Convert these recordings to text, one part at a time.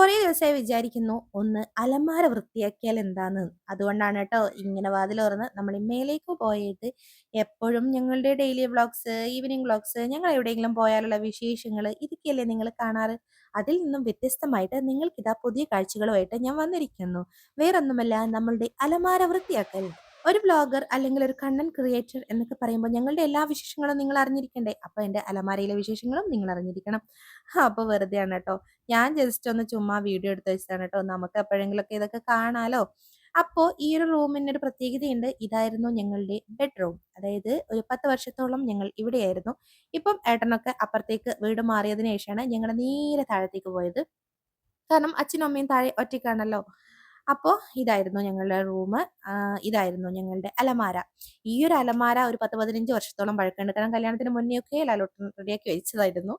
കുറേ ദിവസമായി വിചാരിക്കുന്നു ഒന്ന് അലമാര വൃത്തിയാക്കിയാൽ എന്താന്ന്. അതുകൊണ്ടാണ് കേട്ടോ ഇങ്ങനെ വാതിൽ തുറന്ന് നമ്മൾ ഇമ്മയിലേക്ക് പോയിട്ട് എപ്പോഴും ഞങ്ങളുടെ ഡെയിലി വ്ളോഗ്സ്, ഈവനിങ് വ്ളോഗ്സ്, ഞങ്ങൾ എവിടെയെങ്കിലും പോയാലുള്ള വിശേഷങ്ങൾ ഇതൊക്കെയല്ലേ നിങ്ങൾ കാണാറ്. അതിൽ നിന്നും വ്യത്യസ്തമായിട്ട് നിങ്ങൾക്കിതാ പുതിയ കാഴ്ചകളുമായിട്ട് ഞാൻ വന്നിരിക്കുന്നു. വേറൊന്നുമല്ല, നമ്മളുടെ അലമാര വൃത്തിയാക്കൽ. ഒരു ബ്ലോഗർ അല്ലെങ്കിൽ ഒരു കണ്ടന്റ് ക്രിയേറ്റർ എന്നൊക്കെ പറയുമ്പോൾ ഞങ്ങളുടെ എല്ലാ വിശേഷങ്ങളും നിങ്ങൾ അറിഞ്ഞിരിക്കണ്ടേ. അപ്പൊ എൻ്റെ അലമാരയിലെ വിശേഷങ്ങളും നിങ്ങൾ അറിഞ്ഞിരിക്കണം. അപ്പൊ വെറുതെയാണ് കേട്ടോ, ഞാൻ ജസ്റ്റ് ഒന്ന് ചുമ്മാ വീഡിയോ എടുത്ത് വെച്ചതാണ് കേട്ടോ. നമുക്ക് എപ്പോഴെങ്കിലുമൊക്കെ ഇതൊക്കെ കാണാലോ. അപ്പോൾ ഈ ഒരു റൂമിന് ഒരു പ്രത്യേകതയുണ്ട്. ഇതായിരുന്നു ഞങ്ങളുടെ ബെഡ്റൂം. അതായത് ഒരു 10 വർഷത്തോളം ഞങ്ങൾ ഇവിടെയായിരുന്നു. ഇപ്പം ഏട്ടനൊക്കെ അപ്പുറത്തേക്ക് വീട് മാറിയതിനു ശേഷമാണ് ഞങ്ങൾ നേരെ താഴത്തേക്ക് പോയത്. കാരണം അച്ഛനും അമ്മയും താഴെ ഒറ്റയ്ക്കാണല്ലോ. അപ്പോൾ ഇതായിരുന്നു ഞങ്ങളുടെ റൂം. ഇതായിരുന്നു ഞങ്ങളുടെ അലമാര. ഈ ഒരു അലമാര ഒരു 10-15 വർഷത്തോളം പഴക്കമുണ്ട്. കാരണം കല്യാണത്തിന് മുന്നേയൊക്കെ ലാലോട്ടൻ റെഡിയാക്കി വെച്ചതായിരുന്നു.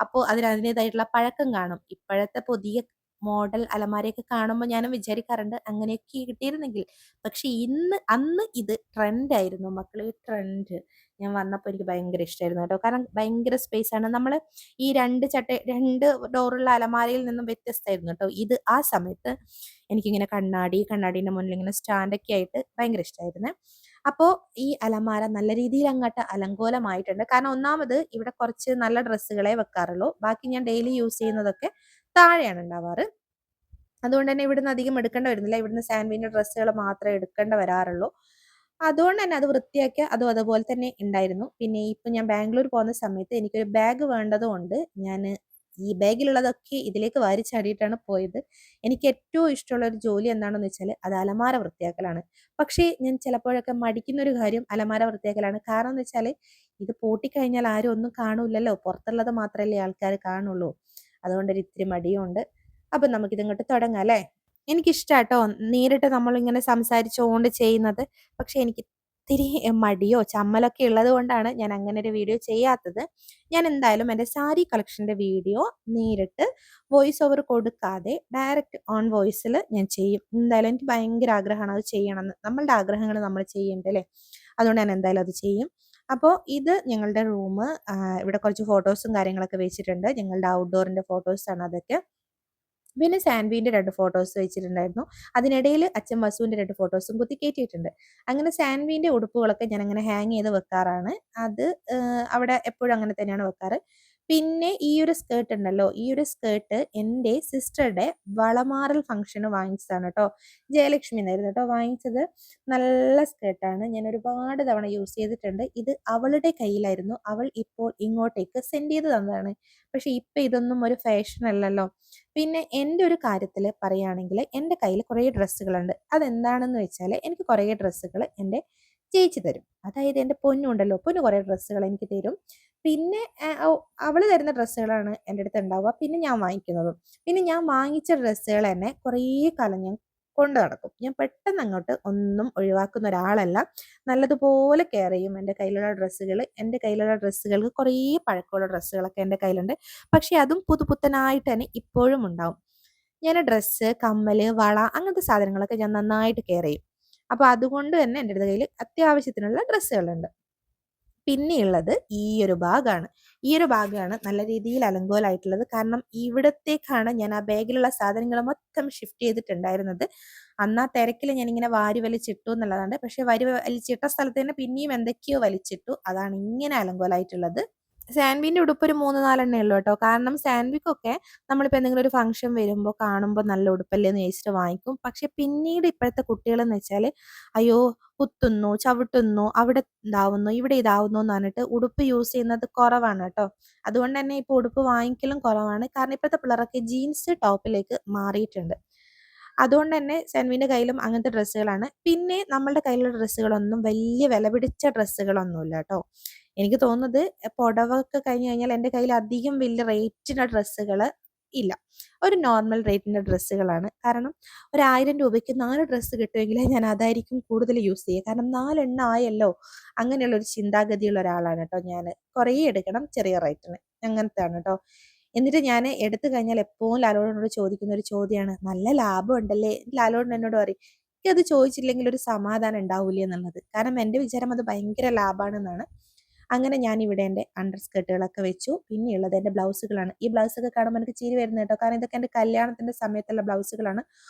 അപ്പോൾ അതിൻ്റെതായിട്ടുള്ള പഴക്കം കാണും. ഇപ്പോഴത്തെ പുതിയ മോഡൽ അലമാരയൊക്കെ കാണുമ്പോൾ ഞാനും വിചാരിക്കാറുണ്ട് അങ്ങനെയൊക്കെ കിട്ടിയിരുന്നെങ്കിൽ. പക്ഷെ അന്ന് ഇത് ട്രെൻഡായിരുന്നു മക്കളെ, ട്രെൻഡ്. ഞാൻ വന്നപ്പോൾ എനിക്ക് ഭയങ്കര ഇഷ്ടമായിരുന്നു കേട്ടോ. കാരണം ഭയങ്കര സ്പേസ് ആണ്. നമ്മൾ ഈ രണ്ട് ഡോറുള്ള അലമാരയിൽ നിന്നും വ്യത്യസ്തമായിരുന്നു കേട്ടോ ഇത്. ആ സമയത്ത് എനിക്കിങ്ങനെ കണ്ണാടീൻ്റെ മുന്നിൽ ഇങ്ങനെ സ്റ്റാൻഡൊക്കെ ആയിട്ട് ഭയങ്കര ഇഷ്ടമായിരുന്നേ. അപ്പോൾ ഈ അലമാര നല്ല രീതിയിൽ അങ്ങോട്ട് അലങ്കോലമായിട്ടുണ്ട്. കാരണം ഒന്നാമത് ഇവിടെ കുറച്ച് നല്ല ഡ്രസ്സുകളെ വെക്കാറുള്ളൂ. ബാക്കി ഞാൻ ഡെയിലി യൂസ് ചെയ്യുന്നതൊക്കെ താഴെയാണ് ഉണ്ടാവാറ്. അതുകൊണ്ട് തന്നെ ഇവിടുന്ന് അധികം എടുക്കേണ്ട വരുന്നില്ല. ഇവിടുന്ന് സാൻവിന്റെ ഡ്രസ്സുകൾ മാത്രമേ എടുക്കേണ്ട വരാറുള്ളൂ. അതുകൊണ്ട് തന്നെ അത് വൃത്തിയാക്കിയ അതും അതുപോലെ തന്നെ ഉണ്ടായിരുന്നു. പിന്നെ ഇപ്പൊ ഞാൻ ബാംഗ്ലൂർ പോകുന്ന സമയത്ത് എനിക്കൊരു ബാഗ് വേണ്ടതുകൊണ്ട് ഞാൻ ഈ ബാഗിലുള്ളതൊക്കെ ഇതിലേക്ക് വാരിച്ചാടിയിട്ടാണ് പോയത്. എനിക്ക് ഏറ്റവും ഇഷ്ടമുള്ള ഒരു ജോലി എന്താണെന്ന് വെച്ചാൽ അത് അലമാര വൃത്തിയാക്കലാണ്. പക്ഷേ ഞാൻ ചിലപ്പോഴൊക്കെ മടിക്കുന്ന ഒരു കാര്യം അലമാര വൃത്തിയാക്കലാണ്. കാരണം എന്ന് വെച്ചാൽ ഇത് പൂട്ടിക്കഴിഞ്ഞാൽ ആരും ഒന്നും കാണൂലല്ലോ, പുറത്തുള്ളത് മാത്രമല്ലേ ആൾക്കാർ കാണുള്ളൂ. അതുകൊണ്ടൊരു ഇത്തിരി മടിയുണ്ട്. അപ്പൊ നമുക്കിതങ്ങോട്ട് തുടങ്ങാം അല്ലേ. എനിക്കിഷ്ടാട്ടോ നേരിട്ട് നമ്മളിങ്ങനെ സംസാരിച്ചുകൊണ്ട് ചെയ്യുന്നത്. പക്ഷെ എനിക്ക് ഇത്തിരി മടിയോ ചമ്മലൊക്കെ ഉള്ളത് കൊണ്ടാണ് ഞാൻ അങ്ങനെ ഒരു വീഡിയോ ചെയ്യാത്തത്. ഞാൻ എന്തായാലും എൻ്റെ സാരി കളക്ഷൻ്റെ വീഡിയോ നേരിട്ട് വോയിസ് ഓവർ കൊടുക്കാതെ ഡയറക്റ്റ് ഓൺ വോയിസിൽ ഞാൻ ചെയ്യും. എന്തായാലും എനിക്ക് ഭയങ്കര ആഗ്രഹമാണ് അത് ചെയ്യണമെന്ന്. നമ്മളുടെ ആഗ്രഹങ്ങൾ നമ്മൾ ചെയ്യണ്ടല്ലേ. അതുകൊണ്ട് ഞാൻ എന്തായാലും അത് ചെയ്യും. അപ്പോൾ ഇത് ഞങ്ങളുടെ റൂം. ഇവിടെ കുറച്ച് ഫോട്ടോസും കാര്യങ്ങളൊക്കെ വെച്ചിട്ടുണ്ട്. ഞങ്ങളുടെ ഔട്ട്ഡോറിൻ്റെ ഫോട്ടോസാണ് അതൊക്കെ. പിന്നെ സാൻവിന്റെ 2 ഫോട്ടോസ് വെച്ചിട്ടുണ്ടായിരുന്നു. അതിനിടയിൽ അച്ഛൻ വസുവിന്റെ 2 ഫോട്ടോസും കുത്തിക്കയറ്റിയിട്ടുണ്ട്. അങ്ങനെ സാൻവിന്റെ ഉടുപ്പുകളൊക്കെ ഞാൻ അങ്ങനെ ഹാങ് ചെയ്ത് വെക്കാറാണ്. അത് അവിടെ എപ്പോഴും അങ്ങനെ തന്നെയാണ് വെക്കാറ്. പിന്നെ ഈ ഒരു സ്കേർട്ട് ഉണ്ടല്ലോ, ഈ ഒരു സ്കേർട്ട് എൻ്റെ സിസ്റ്ററുടെ വളമാറൽ ഫംഗ്ഷന് വാങ്ങിച്ചതാണ് കേട്ടോ. ജയലക്ഷ്മി എന്നായിരുന്നു കേട്ടോ വാങ്ങിച്ചത്. നല്ല സ്കേർട്ടാണ്. ഞാൻ ഒരുപാട് തവണ യൂസ് ചെയ്തിട്ടുണ്ട്. ഇത് അവളുടെ കയ്യിലായിരുന്നു. അവൾ ഇപ്പോൾ ഇങ്ങോട്ടേക്ക് സെൻഡ് ചെയ്ത് തന്നതാണ്. പക്ഷെ ഇപ്പം ഇതൊന്നും ഒരു ഫാഷൻ അല്ലല്ലോ. പിന്നെ എൻ്റെ ഒരു കാര്യത്തിൽ പറയുകയാണെങ്കിൽ എൻ്റെ കയ്യിൽ കുറേ ഡ്രസ്സുകളുണ്ട്. അതെന്താണെന്ന് വെച്ചാൽ എനിക്ക് കുറേ ഡ്രസ്സുകൾ എൻ്റെ ചേച്ചി തരും. അതായത് എൻ്റെ പൊന്നുണ്ടല്ലോ, പൊന്നു കുറേ ഡ്രസ്സുകൾ എനിക്ക് തരും. പിന്നെ അവൾ തരുന്ന ഡ്രസ്സുകളാണ് എൻ്റെ അടുത്ത് ഉണ്ടാവുക. പിന്നെ ഞാൻ വാങ്ങിക്കുന്നതും. പിന്നെ ഞാൻ വാങ്ങിച്ച ഡ്രസ്സുകൾ തന്നെ കുറേ കാലം ഞാൻ കൊണ്ട് നടക്കും. ഞാൻ പെട്ടെന്ന് അങ്ങോട്ട് ഒന്നും ഒഴിവാക്കുന്ന ഒരാളല്ല. നല്ലതുപോലെ കെയർ ചെയ്യും എൻ്റെ കയ്യിലുള്ള ഡ്രസ്സുകൾ. എൻ്റെ കയ്യിലുള്ള ഡ്രസ്സുകൾക്ക് കുറേ പഴക്കമുള്ള ഡ്രസ്സുകളൊക്കെ എൻ്റെ കയ്യിലുണ്ട്. പക്ഷെ അതും പുതുപുത്തനായിട്ട് തന്നെ ഇപ്പോഴും ഉണ്ടാവും. ഞാൻ ഡ്രസ്സ്, കമ്മല്, വള അങ്ങനത്തെ സാധനങ്ങളൊക്കെ ഞാൻ നന്നായിട്ട് കെയർ ചെയ്യും. അപ്പോൾ അതുകൊണ്ട് തന്നെ എൻ്റെ അടുത്ത കയ്യിൽ അത്യാവശ്യത്തിനുള്ള ഡ്രസ്സുകളുണ്ട്. പിന്നെയുള്ളത് ഈ ഒരു ഭാഗമാണ്. ഈ ഒരു ഭാഗമാണ് നല്ല രീതിയിൽ അലങ്കോലമായിട്ടുള്ളത്. കാരണം ഇവിടത്തേക്കാണ് ഞാൻ ആ ബാഗിലുള്ള സാധനങ്ങൾ മൊത്തം ഷിഫ്റ്റ് ചെയ്തിട്ടുണ്ടായിരുന്നത്. അന്ന് ആ തിരക്കിൽ ഞാനിങ്ങനെ വാരി വലിച്ചിട്ടു എന്നുള്ളതാണ്. പക്ഷെ വാരി വലിച്ചിട്ട സ്ഥലത്ത് തന്നെ പിന്നെയും എന്തൊക്കെയോ വലിച്ചിട്ടു. അതാണ് ഇങ്ങനെ അലങ്കോലമായിട്ടുള്ളത്. സാൻവിന്റെ ഉടുപ്പ് ഒരു 3-4 എണ്ണേ ഉള്ളൂ കേട്ടോ. കാരണം സാൻവിക്കൊക്കെ നമ്മളിപ്പോൾ എന്തെങ്കിലും ഒരു ഫംഗ്ഷൻ വരുമ്പോൾ കാണുമ്പോൾ നല്ല ഉടുപ്പല്ലേ എന്ന് ചോദിച്ചിട്ട് വാങ്ങിക്കും. പക്ഷെ പിന്നീട് ഇപ്പോഴത്തെ കുട്ടികളെന്ന് വെച്ചാൽ അയ്യോ കുത്തുന്നു, ചവിട്ടുന്നു, അവിടെ ഇതാവുന്നു, ഇവിടെ ഇതാവുന്നു എന്ന് പറഞ്ഞിട്ട് ഉടുപ്പ് യൂസ് ചെയ്യുന്നത് കുറവാണ് കേട്ടോ. അതുകൊണ്ട് തന്നെ ഇപ്പോൾ ഉടുപ്പ് വാങ്ങിക്കലും കുറവാണ്. കാരണം ഇപ്പോഴത്തെ പിള്ളേരൊക്കെ ജീൻസ് ടോപ്പിലേക്ക് മാറിയിട്ടുണ്ട്. അതുകൊണ്ട് തന്നെ സെൻവിന്റെ കയ്യിലും അങ്ങനത്തെ ഡ്രസ്സുകളാണ്. പിന്നെ നമ്മളുടെ കയ്യിലുള്ള ഡ്രസ്സുകളൊന്നും വലിയ വില പിടിച്ച ഡ്രസ്സുകളൊന്നുമില്ല കേട്ടോ. എനിക്ക് തോന്നുന്നത് പുടവൊക്കെ കഴിഞ്ഞ് കഴിഞ്ഞാൽ എൻ്റെ കയ്യിൽ അധികം വലിയ റേറ്റിൻ്റെ ഡ്രസ്സുകൾ ഇല്ല. ഒരു നോർമൽ റേറ്റിൻ്റെ ഡ്രസ്സുകളാണ്. കാരണം ഒരു 1000 രൂപയ്ക്ക് 4 ഡ്രസ്സ് കിട്ടുമെങ്കിൽ ഞാൻ അതായിരിക്കും കൂടുതൽ യൂസ് ചെയ്യുക. കാരണം 4 എണ്ണം ആയല്ലോ, അങ്ങനെയുള്ളൊരു ചിന്താഗതിയുള്ള ഒരാളാണ് കേട്ടോ ഞാൻ. കുറേ എടുക്കണം ചെറിയ റേറ്റിന്, അങ്ങനത്തെയാണ് കേട്ടോ. എന്നിട്ട് ഞാൻ എടുത്തു കഴിഞ്ഞാൽ എപ്പോഴും ലാലോടനോട് ചോദിക്കുന്ന ഒരു ചോദ്യമാണ്, നല്ല ലാഭം ഉണ്ടല്ലേ. ലാലോടൻ എന്നോട് പറയും എനിക്കത് ചോദിച്ചില്ലെങ്കിൽ ഒരു സമാധാനം ഉണ്ടാവില്ല എന്നുള്ളത്. കാരണം എൻ്റെ വിചാരം അത് ഭയങ്കര ലാഭമാണെന്നാണ്. അങ്ങനെ ഞാൻ ഇവിടെ എൻ്റെ അണ്ടർ സ്കേർട്ടുകളൊക്കെ വെച്ചു. പിന്നെയുള്ളത് എൻ്റെ ബ്ലൗസുകളാണ്. ഈ ബ്ലൗസൊക്കെ കാണുമ്പോൾ എനിക്ക് ചിരി വരുന്നത് കേട്ടോ. കാരണം ഇതൊക്കെ എൻ്റെ കല്യാണത്തിൻ്റെ സമയത്തുള്ള ബ്ലൗസുകളാണ്.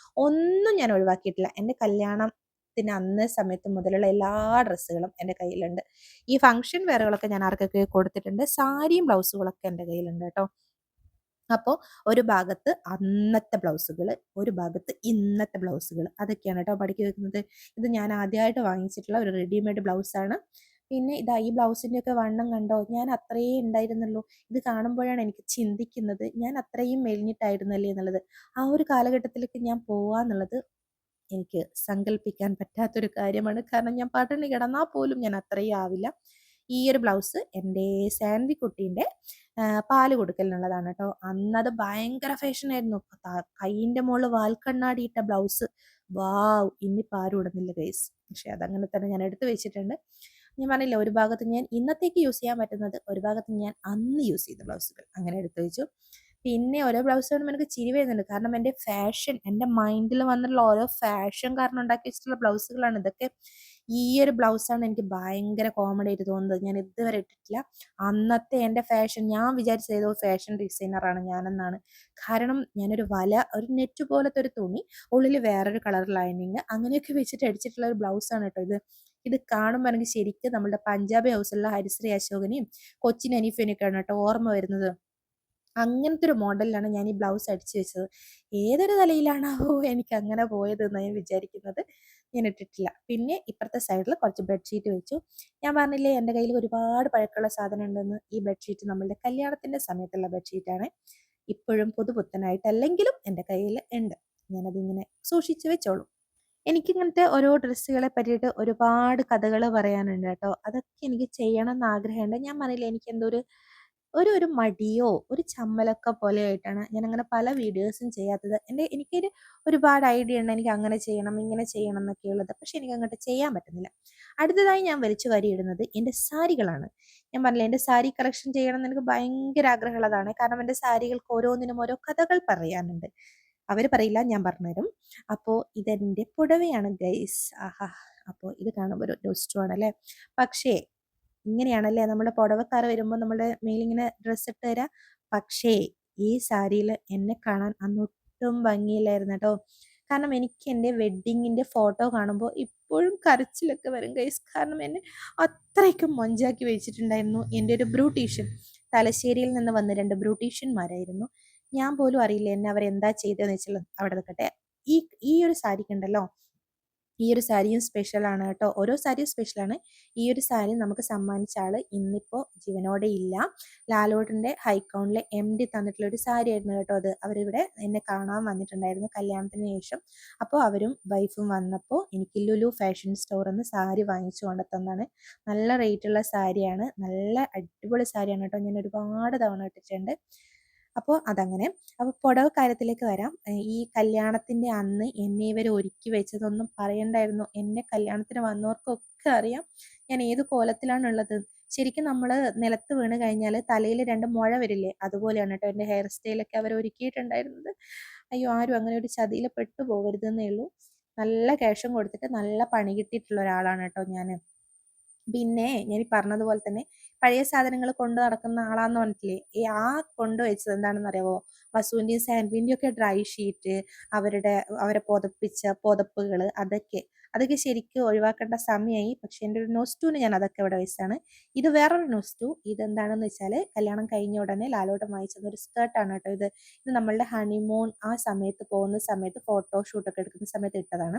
ഒന്നും ഞാൻ ഒഴിവാക്കിയിട്ടില്ല. എൻ്റെ കല്യാണത്തിന് അന്നേ സമയത്ത് മുതലുള്ള എല്ലാ ഡ്രസ്സുകളും എൻ്റെ കയ്യിലുണ്ട്. ഈ ഫംഗ്ഷൻ വെയറുകളൊക്കെ ഞാൻ ആർക്കൊക്കെ കൊടുത്തിട്ടുണ്ട്. സാരിയും ബ്ലൗസുകളൊക്കെ എൻ്റെ കയ്യിലുണ്ട് കേട്ടോ. അപ്പോൾ ഒരു ഭാഗത്ത് അന്നത്തെ ബ്ലൗസുകൾ, ഒരു ഭാഗത്ത് ഇന്നത്തെ ബ്ലൗസുകൾ, അതൊക്കെയാണ് കേട്ടോ പഠിക്കി വെക്കുന്നത്. ഇത് ഞാൻ ആദ്യമായിട്ട് വാങ്ങിച്ചിട്ടുള്ള ഒരു റെഡിമെയ്ഡ് ബ്ലൗസാണ്. പിന്നെ ഇതാ ഈ ബ്ലൗസിൻ്റെ ഒക്കെ വണ്ണം കണ്ടോ, ഞാൻ അത്രയേ ഉണ്ടായിരുന്നുള്ളൂ. ഇത് കാണുമ്പോഴാണ് എനിക്ക് ചിന്തിക്കുന്നത് ഞാൻ അത്രയും മെലിഞ്ഞിട്ടായിരുന്നല്ലേ എന്നുള്ളത്. ആ ഒരു കാലഘട്ടത്തിലേക്ക് ഞാൻ പോവാന്നുള്ളത് എനിക്ക് സങ്കല്പിക്കാൻ പറ്റാത്തൊരു കാര്യമാണ്. കാരണം ഞാൻ പട്ടിണി കിടന്നാൽ പോലും ഞാൻ അത്രയും ആവില്ല. ഈ ഒരു ബ്ലൗസ് എൻ്റെ സാൻവി കുട്ടീൻ്റെ പാല് കൊടുക്കലിനുള്ളതാണ് കേട്ടോ. അന്നത് ഭയങ്കര ഫാഷനായിരുന്നു. കൈയിൻ്റെ മുകളിൽ വാൽക്കണ്ണാടി ഇട്ട ബ്ലൗസ്, വാവ്, ഇന്നിപ്പോൾ ആരും ഇടുന്നില്ല ഗൈസ്. പക്ഷെ അതങ്ങനെ തന്നെ ഞാൻ എടുത്തു വെച്ചിട്ടുണ്ട്. ഞാൻ പറഞ്ഞില്ല, ഒരു ഭാഗത്ത് ഞാൻ ഇന്നത്തേക്ക് യൂസ് ചെയ്യാൻ പറ്റുന്നത്, ഒരു ഭാഗത്ത് ഞാൻ അന്ന് യൂസ് ചെയ്ത ബ്ലൗസുകൾ അങ്ങനെ എടുത്തു വെച്ചു. പിന്നെ ഓരോ ബ്ലൗസ് കാണുമ്പോൾ എനിക്ക് ചിരി വരുന്നുണ്ട്. കാരണം എൻ്റെ ഫാഷൻ, എൻ്റെ മൈൻഡിൽ വന്നിട്ടുള്ള ഓരോ ഫാഷൻ കാരണം ഉണ്ടാക്കി വെച്ചിട്ടുള്ള ബ്ലൗസുകളാണ് ഇതൊക്കെ. ഈ ഒരു ബ്ലൗസാണ് എനിക്ക് ഭയങ്കര കോമഡി ആയിട്ട് തോന്നുന്നത്. ഞാൻ ഇതുവരെ ഇട്ടിട്ടില്ല. അന്നത്തെ എൻ്റെ ഫാഷൻ, ഞാൻ വിചാരിച്ചത് ഏതോ ഫാഷൻ ഡിസൈനറാണ് ഞാനെന്നാണ്. കാരണം ഞാനൊരു ഒരു നെറ്റ് പോലത്തെ ഒരു തുണി, ഉള്ളിൽ വേറൊരു കളർ ലൈനിങ്, അങ്ങനെയൊക്കെ വെച്ചിട്ട് അടിച്ചിട്ടുള്ള ഒരു ബ്ലൗസാണ് കേട്ടോ ഇത്. ഇത് കാണുമ്പോൾ എനിക്ക് ശരിക്കും നമ്മുടെ പഞ്ചാബി ഹൗസിലുള്ള ഹരിശ്രീ അശോകനെയും കൊച്ചിൻ അനീഫിനെയൊക്കെയാണ് കേട്ടോ ഓർമ്മ വരുന്നത്. അങ്ങനത്തെ ഒരു മോഡലിലാണ് ഞാൻ ഈ ബ്ലൗസ് അടിച്ചു വെച്ചത്. ഏതൊരു തലയിലാണാവോ എനിക്ക് അങ്ങനെ പോയത് എന്നാണ് ഞാൻ വിചാരിക്കുന്നത്. ഞാൻ ഇട്ടിട്ടില്ല. പിന്നെ ഇപ്പുറത്തെ സൈഡിൽ കുറച്ച് ബെഡ്ഷീറ്റ് വെച്ചു. ഞാൻ പറഞ്ഞില്ലേ എൻ്റെ കയ്യിൽ ഒരുപാട് പഴക്കമുള്ള സാധനം ഉണ്ടെന്ന്. ഈ ബെഡ്ഷീറ്റ് നമ്മളുടെ കല്യാണത്തിൻ്റെ സമയത്തുള്ള ബെഡ്ഷീറ്റാണ്. ഇപ്പോഴും പുതുപുത്തനായിട്ടല്ലെങ്കിലും എൻ്റെ കയ്യിൽ ഉണ്ട്. ഞാനതിങ്ങനെ സൂക്ഷിച്ചു വെച്ചോളൂ. എനിക്കിങ്ങനത്തെ ഓരോ ഡ്രസ്സുകളെ പറ്റിയിട്ട് ഒരുപാട് കഥകൾ പറയാനുണ്ട് കേട്ടോ. അതൊക്കെ എനിക്ക് ചെയ്യണം എന്ന് ആഗ്രഹമുണ്ട്. ഞാൻ പറഞ്ഞില്ലേ, എനിക്ക് എന്തോ ഒരു ഒരു ഒരു മടിയോ ഒരു ചമ്മലൊക്കെ പോലെ ആയിട്ടാണ് ഞാൻ അങ്ങനെ പല വീഡിയോസും ചെയ്യാത്തത്. എനിക്കൊരു ഒരുപാട് ഐഡിയ ഉണ്ട്, എനിക്ക് അങ്ങനെ ചെയ്യണം ഇങ്ങനെ ചെയ്യണം എന്നൊക്കെ ഉള്ളത്. പക്ഷെ എനിക്ക് അങ്ങോട്ട് ചെയ്യാൻ പറ്റുന്നില്ല. അടുത്തതായി ഞാൻ വലിച്ചു വാരിയിടുന്നത് എൻ്റെ സാരികളാണ്. ഞാൻ പറഞ്ഞില്ലേ, എൻ്റെ സാരി കളക്ഷൻ ചെയ്യണം എന്ന് എനിക്ക് ഭയങ്കര ആഗ്രഹമുള്ളതാണ്. കാരണം എൻ്റെ സാരികൾക്ക് ഓരോന്നിനും ഓരോ കഥകൾ പറയാനുണ്ട്. അവർ പറയില്ല, ഞാൻ പറഞ്ഞുതരും. അപ്പോൾ ഇതെൻ്റെ പുടവയാണ് ഗൈസ്. ആഹാ, അപ്പോൾ ഇത് കാണുമ്പോൾ ഒരു നൊസ്റ്റു ആണല്ലേ. പക്ഷേ ഇങ്ങനെയാണല്ലേ നമ്മുടെ പുടവക്കാർ വരുമ്പോൾ നമ്മുടെ മേലിങ്ങനെ ഡ്രസ്സ് ഇട്ട് തരാം. പക്ഷേ ഈ സാരിയിൽ എന്നെ കാണാൻ അന്നൊട്ടും ഭംഗിയില്ലായിരുന്നു കേട്ടോ. കാരണം എനിക്ക് എൻ്റെ വെഡ്ഡിങ്ങിൻ്റെ ഫോട്ടോ കാണുമ്പോൾ ഇപ്പോഴും കരച്ചിലൊക്കെ വരും ഗൈസ്. കാരണം എന്നെ അത്രയ്ക്കും മൊഞ്ചാക്കി വെച്ചിട്ടുണ്ടായിരുന്നു എൻ്റെ ഒരു ബ്യൂട്ടീഷ്യൻ. തലശ്ശേരിയിൽ നിന്ന് വന്ന 2 ബ്യൂട്ടീഷ്യന്മാരായിരുന്നു. ഞാൻ പോലും അറിയില്ല എന്നെ അവരെന്താ ചെയ്തതെന്ന് വെച്ചുള്ളത്. അവിടെ നിൽക്കട്ടെ. ഈ ഈ ഒരു സാരിക്കുണ്ടല്ലോ, ഈ ഒരു സാരിയും സ്പെഷ്യലാണ് കേട്ടോ. ഓരോ സാരിയും സ്പെഷ്യലാണ്. ഈ ഒരു സാരി നമുക്ക് സമ്മാനിച്ച ആൾ ഇന്നിപ്പോൾ ജീവനോടെ ഇല്ല. ലാലോട്ടിൻ്റെ ഹൈക്കോണിലെ MD തന്നിട്ടുള്ള ഒരു സാരി ആയിരുന്നു കേട്ടോ അത്. അവരിവിടെ എന്നെ കാണാൻ വന്നിട്ടുണ്ടായിരുന്നു കല്യാണത്തിന് ശേഷം. അപ്പോൾ അവരും വൈഫും വന്നപ്പോൾ എനിക്ക് ലുലു ഫാഷൻ സ്റ്റോറിൽ നിന്ന് സാരി വാങ്ങിച്ചു കൊണ്ട് തന്നാണ്. നല്ല റേറ്റുള്ള സാരിയാണ്, നല്ല അടിപൊളി സാരിയാണ് കേട്ടോ. ഞാൻ ഒരുപാട് തവണ ഇട്ടിട്ടുണ്ട്. അപ്പോൾ അതങ്ങനെ. അപ്പോൾ പുടവ കാര്യത്തിലേക്ക് വരാം. ഈ കല്യാണത്തിൻ്റെ അന്ന് എന്നെ ഇവർ ഒരുക്കി വെച്ചതൊന്നും പറയണ്ടായിരുന്നു. എൻ്റെ കല്യാണത്തിന് വന്നവർക്കൊക്കെ അറിയാം ഞാൻ ഏത് കോലത്തിലാണുള്ളത്. ശരിക്കും നമ്മൾ നിലത്ത് വീണ് കഴിഞ്ഞാൽ തലയിൽ 2 മുഴ വരില്ലേ, അതുപോലെയാണ് കേട്ടോ എൻ്റെ ഹെയർ സ്റ്റൈലൊക്കെ അവർ ഒരുക്കിയിട്ടുണ്ടായിരുന്നത്. അയ്യോ, ആരും അങ്ങനെ ഒരു ചതിയിൽ പെട്ടു പോകരുതെന്നേ ഉള്ളൂ. നല്ല ക്യാഷും കൊടുത്തിട്ട് നല്ല പണി കിട്ടിയിട്ടുള്ള ഒരാളാണ് കേട്ടോ ഞാൻ. പിന്നെ ഞാൻ ഈ പറഞ്ഞതുപോലെ തന്നെ പഴയ സാധനങ്ങൾ കൊണ്ട് നടക്കുന്ന ആളാന്ന് പറഞ്ഞിട്ടില്ലേ, ആ കൊണ്ടുവച്ചത് എന്താണെന്ന് അറിയാമോ? വസുവിൻ്റെയും സാൻവിൻ്റെയും ഒക്കെ ഡ്രൈ ഷീറ്റ്, അവരെ പുതപ്പിച്ച പുതപ്പുകൾ, അതൊക്കെ ശരിക്കും ഒഴിവാക്കേണ്ട സമയമായി. പക്ഷെ എൻ്റെ ഒരു നൊസ്റ്റൂന് ഞാൻ അതൊക്കെ ഇവിടെ വെച്ചാണ്. ഇത് വേറൊരു നൊസ്റ്റു. ഇതെന്താണെന്ന് വെച്ചാൽ കല്യാണം കഴിഞ്ഞ ഉടനെ ലാലോട്ടം വാങ്ങിച്ചത് ഒരു സ്കേർട്ടാണ് കേട്ടോ. ഇത് നമ്മളുടെ ഹണിമൂൺ ആ സമയത്ത് പോകുന്ന സമയത്ത് ഫോട്ടോഷൂട്ടൊക്കെ എടുക്കുന്ന സമയത്ത് ഇട്ടതാണ്.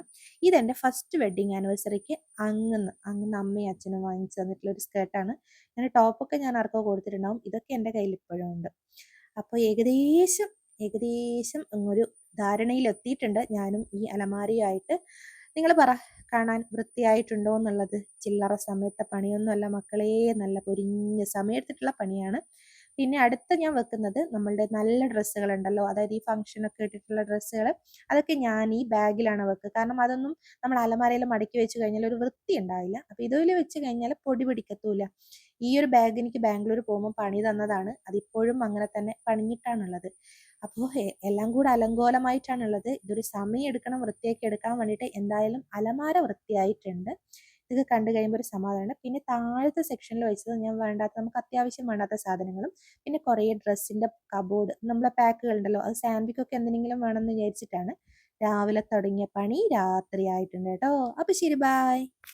ഇതെൻ്റെ ഫസ്റ്റ് വെഡ്ഡിങ് ആനിവേഴ്സറിക്ക് അങ്ങന്ന് അമ്മയും അച്ഛനും വാങ്ങിച്ചു തന്നിട്ടുള്ള ഒരു സ്കേർട്ടാണ്. ഞാൻ ടോപ്പൊക്കെ ഞാൻ ആർക്കോ കൊടുത്തിട്ടുണ്ടാവും. ഇതൊക്കെ എൻ്റെ കയ്യിൽ ഇപ്പോഴും ഉണ്ട്. അപ്പോൾ ഏകദേശം ഒരു ധാരണയിലെത്തിയിട്ടുണ്ട് ഞാനും ഈ അലമാരിയായിട്ട്. നിങ്ങൾ പറ, കാണാൻ വൃത്തിയായിട്ടുണ്ടോ എന്നുള്ളത്. ചില്ലറ സമയത്തെ പണിയൊന്നുമല്ല മക്കളെ, നല്ല പൊരിഞ്ഞ സമയത്തിട്ടുള്ള പണിയാണ്. പിന്നെ അടുത്ത ഞാൻ വെക്കുന്നത് നമ്മളുടെ നല്ല ഡ്രസ്സുകളുണ്ടല്ലോ, അതായത് ഈ ഫംഗ്ഷനൊക്കെ ഇട്ടിട്ടുള്ള ഡ്രസ്സുകൾ, അതൊക്കെ ഞാൻ ഈ ബാഗിലാണ് വെക്കുക. കാരണം അതൊന്നും നമ്മൾ അലമാരയിൽ മടക്കി വെച്ച് കഴിഞ്ഞാൽ ഒരു വൃത്തി ഉണ്ടാവില്ല. അപ്പോൾ ഇതിൽ വെച്ച് കഴിഞ്ഞാൽ പൊടി പിടിക്കത്തൂല. ഈ ഒരു ബാഗ് എനിക്ക് ബാംഗ്ലൂർ പോകുമ്പോൾ പണി തന്നതാണ്. അതിപ്പോഴും അങ്ങനെ തന്നെ പണിഞ്ഞിട്ടാണുള്ളത്. അപ്പോൾ എല്ലാം കൂടെ അലങ്കോലമായിട്ടാണുള്ളത്. ഇതൊരു സമയം എടുക്കണം വൃത്തിയാക്കി എടുക്കാൻ വേണ്ടിയിട്ട്. എന്തായാലും അലമാര വൃത്തിയായിട്ടുണ്ട്. ഇതൊക്കെ കണ്ടു കഴിയുമ്പോൾ ഒരു സമാധാനമാണ്. പിന്നെ താഴത്തെ സെക്ഷനിൽ വെച്ചത് ഞാൻ വേണ്ടാത്ത നമുക്ക് അത്യാവശ്യം വേണ്ടാത്ത സാധനങ്ങളും പിന്നെ കുറേ ഡ്രസ്സിൻ്റെ കബോർഡ് നമ്മളെ പാക്കുകൾ ഉണ്ടല്ലോ അത് സാൻവിക്കൊക്കെ എന്തെങ്കിലും വേണമെന്ന് വിചാരിച്ചിട്ടാണ്. രാവിലെ തുടങ്ങിയ പണി രാത്രി ആയിട്ടുണ്ട് കേട്ടോ. അപ്പോൾ ശരി, ബായ്.